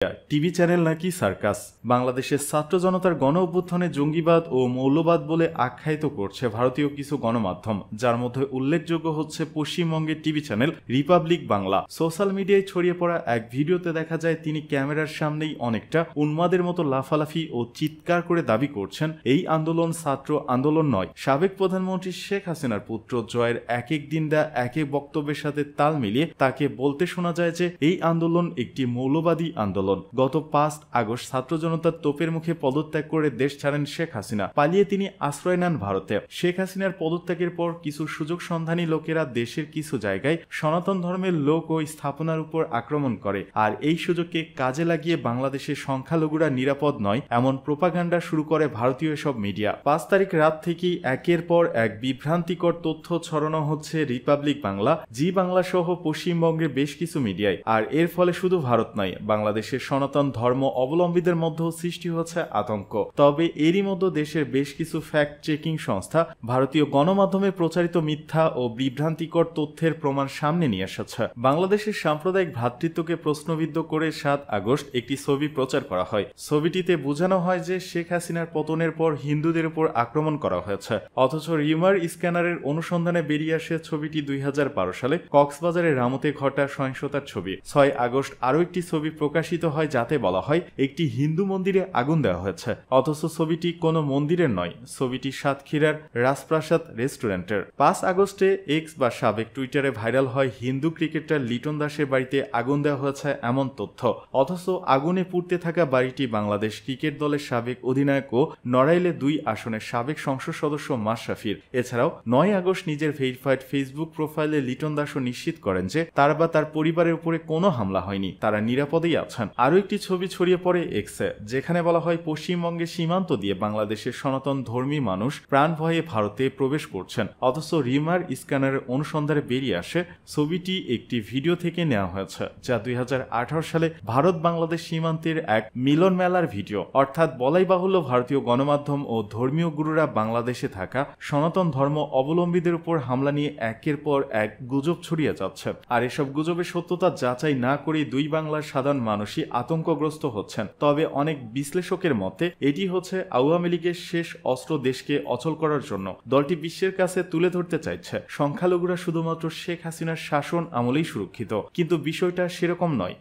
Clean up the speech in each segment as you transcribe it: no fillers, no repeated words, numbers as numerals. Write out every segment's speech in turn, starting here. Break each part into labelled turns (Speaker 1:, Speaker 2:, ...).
Speaker 1: TV channel নাকি circus? বাংলাদেশের ছাত্র জনতার গণ অভ্যুত্থানে জঙ্গিবাদ ও মৌলবাদ বলে আখ্যায়িত করছে ভারতীয় কিছু গণমাধ্যম, যার মধ্যে উল্লেখযোগ্য হচ্ছে পশ্চিমবঙ্গের TV channel Republic Bangla. Social মিডিয়ায় ছড়িয়ে পড়া এক ভিডিওতে দেখা যায় তিনি ক্যামেরার সামনেই অনেকটা উন্মাদের মতো লাফালাফি ও চিৎকার করে দাবি করছেন এই আন্দোলন ছাত্র আন্দোলন নয়। সাবেক প্রধানমন্ত্রী শেখ হাসিনার পুত্র জয়ের এক এক দিন দেয়া এক এক বক্তব্যের সাথে তাল মিলিয়ে তাকে বলতে শোনা যায় যে এই আন্দোলন একটি মৌলবাদী আন্দোলন। গত 5 আগস্ট ছাত্র জনতার তোপের মুখে পদত্যাগ করে দেশ ছাড়েন শেখ হাসিনা। পালিয়ে তিনি আশ্রয় নেন ভারতে। শেখ হাসিনার পদত্যাগের পর কিছু সুযোগ সন্ধানী লোকেরা দেশের কিছু জায়গায় সনাতন ধর্মের লোক ও স্থাপনার উপর আক্রমণ করে, আর এই সুযোগকে কাজে লাগিয়ে বাংলাদেশের সংখ্যালঘুরা নিরাপদ নয় এমন প্রোপাগান্ডা শুরু করে ভারতীয় সব মিডিয়া। 5 তারিখ রাত থেকেই একের পর এক বিভ্রান্তিকর তথ্য ছড়ানো হচ্ছে রিপাবলিক বাংলা, জি বাংলা সহ পশ্চিমবঙ্গের বেশ কিছু মিডিয়ায়। আর এর ফলে শুধু ভারত নয়, বাংলাদেশের সনাতন ধর্ম অবলম্বীদের মধ্যেও সৃষ্টি হচ্ছে আতঙ্ক। তবে এরই মধ্যে দেশের বেশ কিছু ফ্যাক্ট চেকিং সংস্থা ভারতীয় গণমাধ্যমে প্রচারিত মিথ্যা ও বিভ্রান্তিকর তথ্যের প্রমাণ সামনে নিয়ে এসেছে। বাংলাদেশের সাম্প্রদায়িক ভ্রাতৃত্বকে প্রশ্নবিদ্ধ করে 7 আগস্ট একটি ছবি প্রচার করা হয়। ছবিটিতে বোঝানো হয় যে শেখ হাসিনার পতনের পর হিন্দুদের উপর আক্রমণ করা হয়েছে, অথচ রিউমার স্ক্যানারের অনুসন্ধানে বেরিয়ে আসে ছবিটি 2012 সালে কক্সবাজারের রামতে ঘটা সহিংসতার ছবি। 6 আগস্ট আরও একটি ছবি প্রকাশিত হয় যাতে বলা হয় একটি হিন্দু মন্দিরে আগুন দেওয়া হয়েছে, অথচ ছবিটি কোনো মন্দিরের নয়, ছবিটি সাতক্ষীরার রাজপ্রাসাদ রেস্টুরেন্টের। 5 আগস্টে এক্স বা সাবেক টুইটারে ভাইরাল হয় হিন্দু ক্রিকেটার লিটন দাসের বাড়িতে আগুন দেওয়া হয়েছে এমন তথ্য, অথচ আগুনে পুড়তে থাকা বাড়িটি বাংলাদেশ ক্রিকেট দলের সাবেক অধিনায়ক ও নড়াইলে 2 আসনের সাবেক সংসদ সদস্য মাশরাফির। এছাড়াও 9 আগস্ট নিজের ভেরিফাইড ফেসবুক প্রোফাইলে লিটন দাসও নিশ্চিত করেন যে তার বা তার পরিবারের উপরে কোনো হামলা হয়নি, তারা নিরাপদেই আছেন। আরও একটি ছবি ছড়িয়ে পড়ে এক্সে, যেখানে বলা হয় পশ্চিমবঙ্গের সীমান্ত দিয়ে বাংলাদেশের সনাতন ধর্মী মানুষ প্রাণ ভয়ে ভারতে প্রবেশ করছেন, অথচ রিমার স্ক্যানারের অনুসন্ধানে বেরিয়ে আসে ছবিটি একটি ভিডিও থেকে নেওয়া হয়েছে, যা 2018 সালে ভারত বাংলাদেশ সীমান্তের এক মিলন মেলার ভিডিও। অর্থাৎ বলাই বাহুল্য ভারতীয় গণমাধ্যম ও ধর্মীয় গুরুরা বাংলাদেশে থাকা সনাতন ধর্ম অবলম্বীদের উপর হামলা নিয়ে একের পর এক গুজব ছড়িয়ে যাচ্ছে। আর এসব গুজবের সত্যতা যাচাই না করে দুই বাংলার সাধারণ মানুষই আতঙ্কগ্রস্ত হচ্ছেন। তবে অনেক বিশ্লেষকের মতে এটি হচ্ছে আওয়ামী লীগের শেষ অস্ত্র দেশকে অচল করার জন্য। দলটি বিশ্বের কাছে তুলে ধরতে চাইছে সংখ্যালঘুরা শুধুমাত্র শেখ হাসিনার শাসন আমলেই সুরক্ষিত, কিন্তু বিষয়টা সেরকম নয়।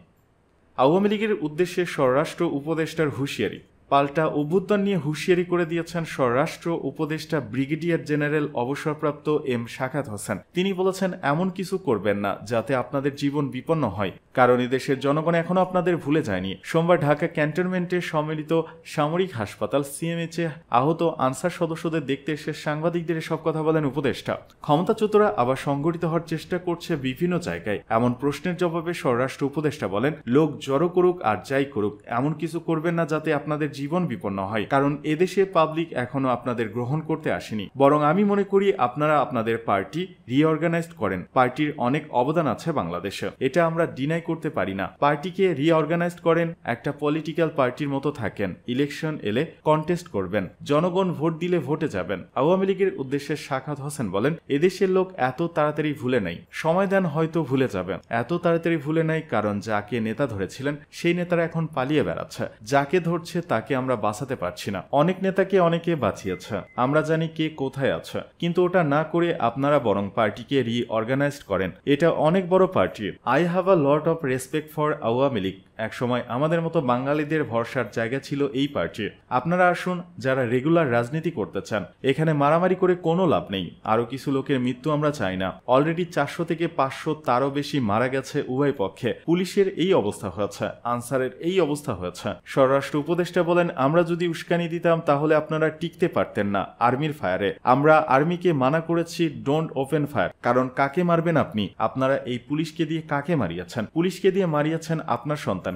Speaker 1: আওয়ামী লীগের উদ্দেশ্যে স্বরাষ্ট্র উপদেষ্টার হুঁশিয়ারি। পাল্টা অভ্যুত্থান নিয়ে হুঁশিয়ারি করে দিয়েছেন স্বরাষ্ট্র উপদেষ্টা ব্রিগেডিয়ার জেনারেল অবসরপ্রাপ্ত এম শাখাত হোসেন। তিনি বলেছেন, এমন কিছু করবেন না যাতে আপনাদের জীবন বিপন্ন হয়, কারণ এদেশের জনগণ এখনো আপনাদের ভুলে যায়নি। সোমবার ঢাকা ক্যান্টনমেন্টে সম্মিলিত সামরিক হাসপাতাল সিএমএইচে আহত আনসার সদস্যদের দেখতে এসে সাংবাদিকদের এসব কথা বলেন উপদেষ্টা। ক্ষমতাচ্যুতরা আবার সংগঠিত হওয়ার চেষ্টা করছে বিভিন্ন জায়গায়, এমন প্রশ্নের জবাবে স্বরাষ্ট্র উপদেষ্টা বলেন, লোক জড়ো করুক আর যাই করুক, এমন কিছু করবেন না যাতে আপনাদের জীবন বিপন্ন হয়, কারণ এদেশে পাবলিক এখনো আপনাদের গ্রহণ করতে আসেনি। বরং আমি মনে করি আপনারা আপনাদের পার্টি রিঅর্গানাইজ করেন। পার্টির অনেক অবদান আছে বাংলাদেশে, এটা আমরা ডিনাই করতে পারি না। পার্টিকে রিঅর্গানাইজ করেন, একটা পলিটিক্যাল পার্টির মতো থাকেন, ইলেকশন এলে কন্টেস্ট করবেন, জনগণ ভোট দিলে ভোটে যাবেন। আওয়ামী লীগের উদ্দেশ্যে শাখাত হোসেন বলেন, এদেশের লোক এত তাড়াতাড়ি ভুলে নাই, সময় দেন হয়তো ভুলে যাবেন। এত তাড়াতাড়ি ভুলে নাই কারণ যাকে নেতা ধরেছিলেন সেই নেতারা এখন পালিয়ে বেড়াচ্ছে, যাকে ধরছে তাকে আমরা বাঁচাতে পারছি না। অনেক নেতাকে অনেকে বাঁচিয়েছে, আমরা জানি কে কোথায় আছে, কিন্তু ওটা না করে আপনারা বরং পার্টিকে রিঅর্গানাইজ করেন। এটা অনেক বড় party. I have a lot of respect for Awami League. একসময় আমাদের মতো বাঙালিদের ভরসার জায়গা ছিল এই পার্টি। আপনারা আসুন, যারা রেগুলার রাজনীতি করতে চান। এখানে মারামারি করে কোনো লাভ নেই। আরো কিছু লোকের মৃত্যু আমরা চাই না। অলরেডি 400 থেকে 500 তারও বেশি মারা গেছে উভয় পক্ষে। পুলিশের এই অবস্থা হয়েছে, আনসারের এই অবস্থা হয়েছে। স্বরাষ্ট্র উপদেষ্টা বলেন, আমরা যদি উস্কানি দিতাম তাহলে আপনারা টিকতে পারতেন না আর্মির ফায়ারে। আমরা আর্মিকে মানা করেছি ডোন্ট ওপেন ফায়ার, কারণ কাকে মারবেন আপনি? আপনারা এই পুলিশকে দিয়ে কাকে মারিয়েছেন? পুলিশকে দিয়ে মারিয়েছেন আপনার সন্তানকে।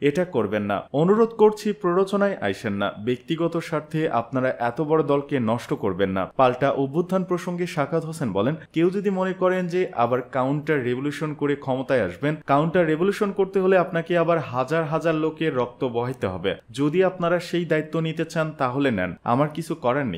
Speaker 1: এটা করবেন না। অনুরোধ করছি, প্ররোচনায় আইসেন না। ব্যক্তিগত স্বার্থে আপনারা এত বড় দলকে নষ্ট করবেন না। পাল্টা অভ্যুত্থান প্রসঙ্গে শাখাত হোসেন বলেন, কেউ যদি মনে করেন যে আবার কাউন্টার রেভলিউশন করে ক্ষমতায় আসবেন, কাউন্টার রেভলিউশন করতে হলে আপনাকে আবার হাজার হাজার লোকের রক্ত বহাইতে হবে। যদি আপনারা সেই দায়িত্ব নিতে চান তাহলে নেন, আমার কিছু করার নেই।